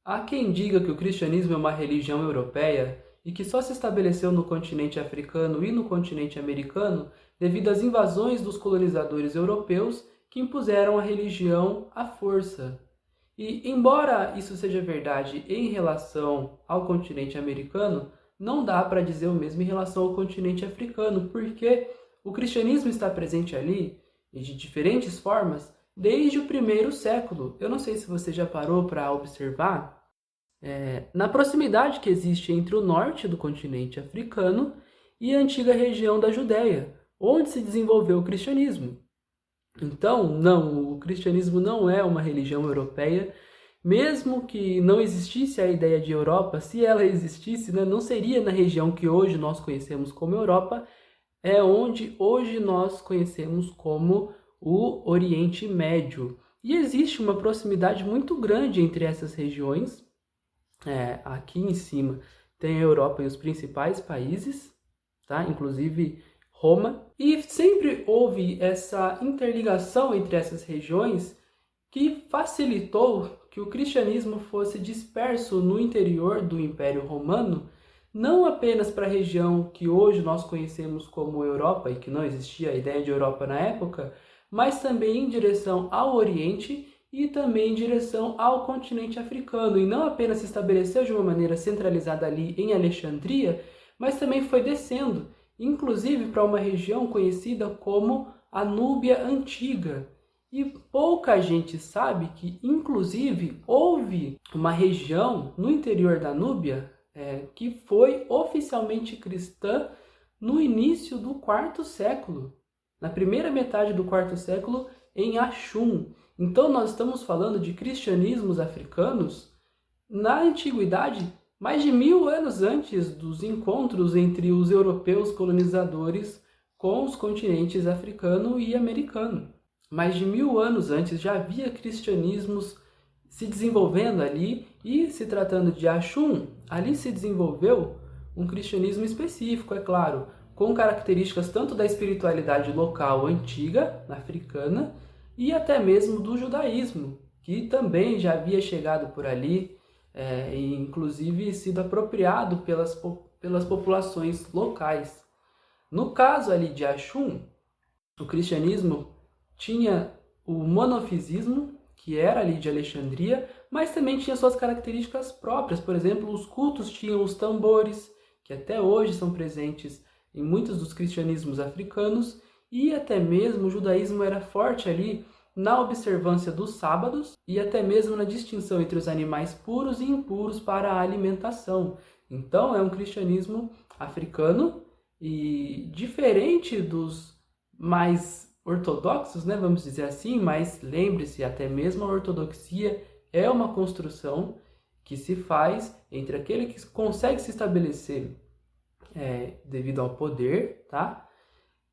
Há quem diga que o cristianismo é uma religião europeia e que só se estabeleceu no continente africano e no continente americano devido às invasões dos colonizadores europeus que impuseram a religião à força. E, embora isso seja verdade em relação ao continente americano, não dá para dizer o mesmo em relação ao continente africano, porque o cristianismo está presente ali, e de diferentes formas, desde o primeiro século. Eu não sei se você já parou para observar, na proximidade que existe entre o norte do continente africano e a antiga região da Judéia, onde se desenvolveu o cristianismo. Então, não, o cristianismo não é uma religião europeia, mesmo que não existisse a ideia de Europa, se ela existisse, né, não seria na região que hoje nós conhecemos como Europa, é onde hoje nós conhecemos como o Oriente Médio. E existe uma proximidade muito grande entre essas regiões. Aqui em cima tem a Europa e os principais países, tá? Inclusive Roma. E sempre houve essa interligação entre essas regiões que facilitou que o cristianismo fosse disperso no interior do Império Romano, não apenas para a região que hoje nós conhecemos como Europa, e que não existia a ideia de Europa na época, mas também em direção ao Oriente e também em direção ao continente africano. E não apenas se estabeleceu de uma maneira centralizada ali em Alexandria, mas também foi descendo, inclusive para uma região conhecida como a Núbia Antiga. E pouca gente sabe que, inclusive, houve uma região no interior da Núbia que foi oficialmente cristã no início do quarto século, na primeira metade do quarto século, em Axum. Então, nós estamos falando de cristianismos africanos na antiguidade, mais de 1000 anos antes dos encontros entre os europeus colonizadores com os continentes africano e americano. Mais de 1000 anos antes já havia cristianismos se desenvolvendo ali, e se tratando de Axum, ali se desenvolveu um cristianismo específico, é claro, com características tanto da espiritualidade local antiga, africana, e até mesmo do judaísmo, que também já havia chegado por ali, e inclusive sido apropriado pelas populações locais. No caso ali de Axum, o cristianismo tinha o monofisismo, que era ali de Alexandria, mas também tinha suas características próprias. Por exemplo, os cultos tinham os tambores, que até hoje são presentes em muitos dos cristianismos africanos, e até mesmo o judaísmo era forte ali na observância dos sábados e até mesmo na distinção entre os animais puros e impuros para a alimentação. Então é um cristianismo africano e diferente dos mais ortodoxos, né, vamos dizer assim, mas lembre-se, até mesmo a ortodoxia é uma construção que se faz entre aquele que consegue se estabelecer devido ao poder, tá?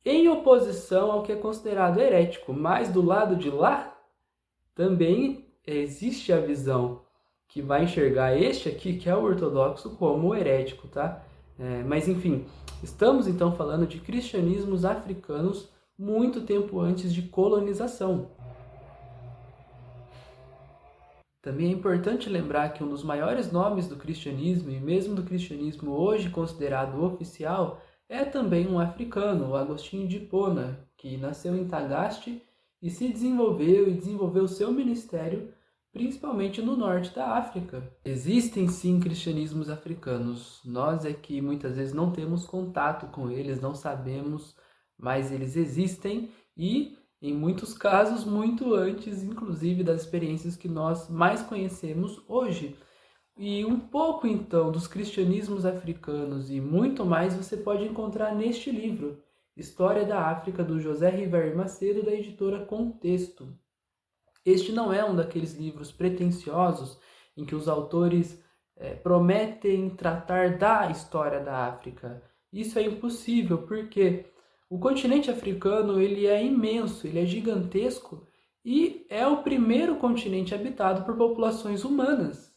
Em oposição ao que é considerado herético, mas do lado de lá também existe a visão que vai enxergar este aqui, que é o ortodoxo, como herético, tá? Mas enfim, estamos então falando de cristianismos africanos muito tempo antes de colonização. Também é importante lembrar que um dos maiores nomes do cristianismo, e mesmo do cristianismo hoje considerado oficial, é também um africano, o Agostinho de Hipona, que nasceu em Tagaste e se desenvolveu seu ministério principalmente no norte da África. Existem sim cristianismos africanos, nós é que muitas vezes não temos contato com eles, não sabemos, mas eles existem e, em muitos casos, muito antes, inclusive, das experiências que nós mais conhecemos hoje. E um pouco, então, dos cristianismos africanos e muito mais você pode encontrar neste livro, História da África, do José Rivair Macedo, da editora Contexto. Este não é um daqueles livros pretensiosos em que os autores prometem tratar da história da África. Isso é impossível, porque o continente africano ele é imenso, ele é gigantesco e é o primeiro continente habitado por populações humanas.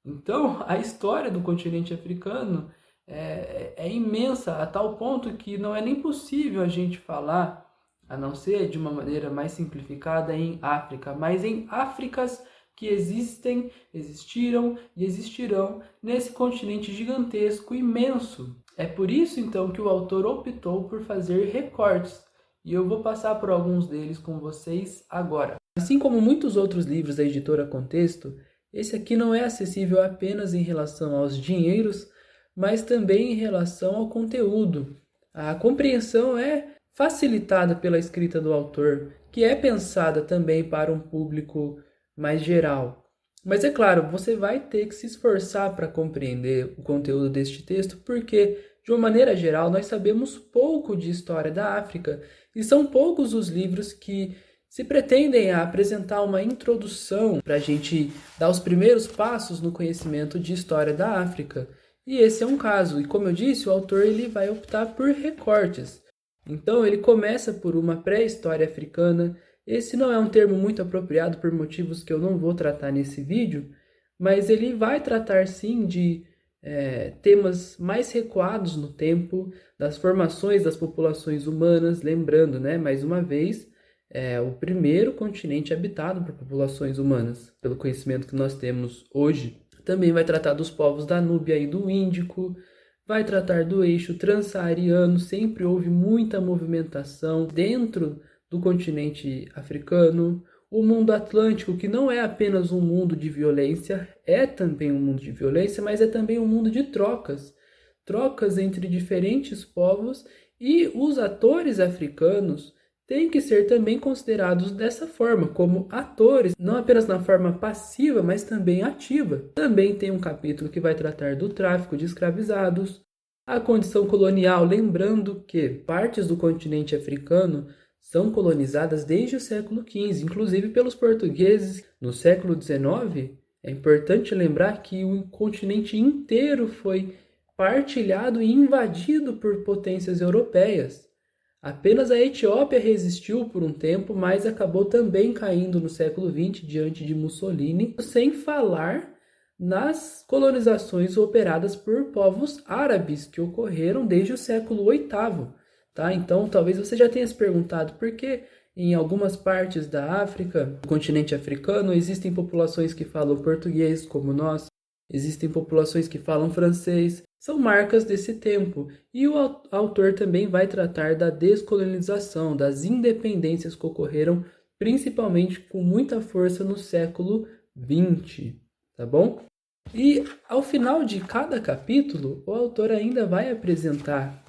Então, a história do continente africano é imensa, a tal ponto que não é nem possível a gente falar, a não ser de uma maneira mais simplificada, em África, mas em Áfricas que existem, existiram e existirão nesse continente gigantesco, imenso. É por isso, então, que o autor optou por fazer recortes, e eu vou passar por alguns deles com vocês agora. Assim como muitos outros livros da editora Contexto, esse aqui não é acessível apenas em relação aos dinheiros, mas também em relação ao conteúdo. A compreensão é facilitada pela escrita do autor, que é pensada também para um público mais geral. Mas é claro, você vai ter que se esforçar para compreender o conteúdo deste texto, porque, de uma maneira geral, nós sabemos pouco de história da África e são poucos os livros que se pretendem apresentar uma introdução para a gente dar os primeiros passos no conhecimento de história da África. E esse é um caso, e como eu disse, o autor ele vai optar por recortes. Então ele começa por uma pré-história africana. Esse não é um termo muito apropriado por motivos que eu não vou tratar nesse vídeo, mas ele vai tratar sim de temas mais recuados no tempo, das formações das populações humanas, lembrando, mais uma vez, o primeiro continente habitado por populações humanas, pelo conhecimento que nós temos hoje. Também vai tratar dos povos da Núbia e do Índico, vai tratar do eixo transsaariano, sempre houve muita movimentação dentro do continente africano. O mundo atlântico, que não é apenas um mundo de violência, é também um mundo de violência, mas é também um mundo de trocas. Trocas entre diferentes povos, e os atores africanos têm que ser também considerados dessa forma, como atores, não apenas na forma passiva, mas também ativa. Também tem um capítulo que vai tratar do tráfico de escravizados, a condição colonial, lembrando que partes do continente africano são colonizadas desde o século XV, inclusive pelos portugueses. No século XIX, é importante lembrar que o continente inteiro foi partilhado e invadido por potências europeias. Apenas a Etiópia resistiu por um tempo, mas acabou também caindo no século XX diante de Mussolini, sem falar nas colonizações operadas por povos árabes que ocorreram desde o século VIII. Tá? Então, talvez você já tenha se perguntado por que em algumas partes da África, do continente africano, existem populações que falam português, como nós, existem populações que falam francês. São marcas desse tempo, e o autor também vai tratar da descolonização, das independências que ocorreram principalmente com muita força no século XX, tá bom? E ao final de cada capítulo, o autor ainda vai apresentar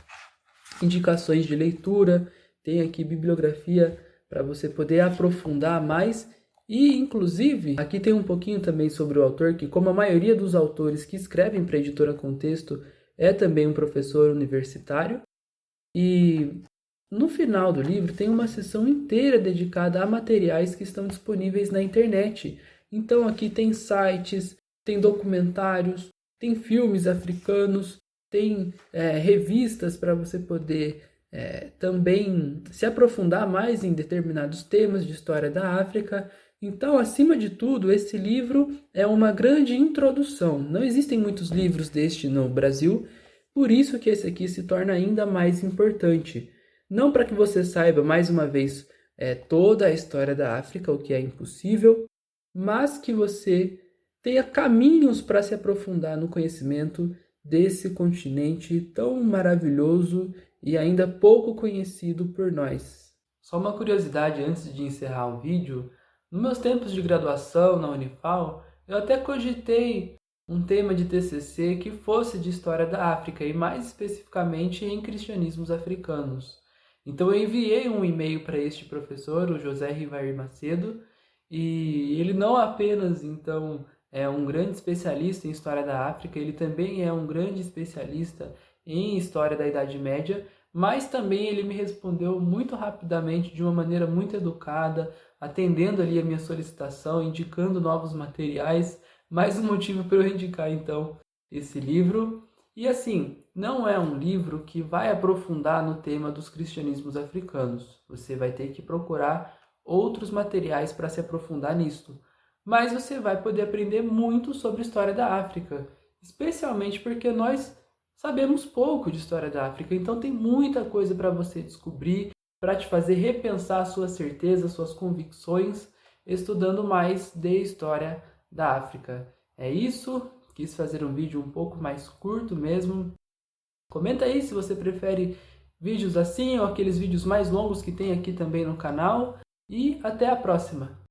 indicações de leitura, tem aqui bibliografia para você poder aprofundar mais. E, inclusive, aqui tem um pouquinho também sobre o autor, que como a maioria dos autores que escrevem para a editora Contexto é também um professor universitário. E no final do livro tem uma seção inteira dedicada a materiais que estão disponíveis na internet. Então aqui tem sites, tem documentários, tem filmes africanos, tem revistas para você poder também se aprofundar mais em determinados temas de história da África. Então, acima de tudo, esse livro é uma grande introdução. Não existem muitos livros deste no Brasil, por isso que esse aqui se torna ainda mais importante. Não para que você saiba, mais uma vez, toda a história da África, o que é impossível, mas que você tenha caminhos para se aprofundar no conhecimento desse continente tão maravilhoso e ainda pouco conhecido por nós. Só uma curiosidade antes de encerrar o vídeo. Nos meus tempos de graduação na Unifal, eu até cogitei um tema de TCC que fosse de história da África e mais especificamente em cristianismos africanos. Então eu enviei um e-mail para este professor, o José Rivair Macedo, e ele não apenas então é um grande especialista em história da África, ele também é um grande especialista em história da Idade Média, mas também ele me respondeu muito rapidamente, de uma maneira muito educada, atendendo ali a minha solicitação, indicando novos materiais, mais um motivo para eu indicar então esse livro. E assim, não é um livro que vai aprofundar no tema dos cristianismos africanos, você vai ter que procurar outros materiais para se aprofundar nisso, mas você vai poder aprender muito sobre a história da África, especialmente porque nós sabemos pouco de história da África, então tem muita coisa para você descobrir, para te fazer repensar suas certezas, suas convicções. estudando mais de história da África. É isso, quis fazer um vídeo um pouco mais curto mesmo. Comenta aí se você prefere vídeos assim ou aqueles vídeos mais longos que tem aqui também no canal. E até a próxima!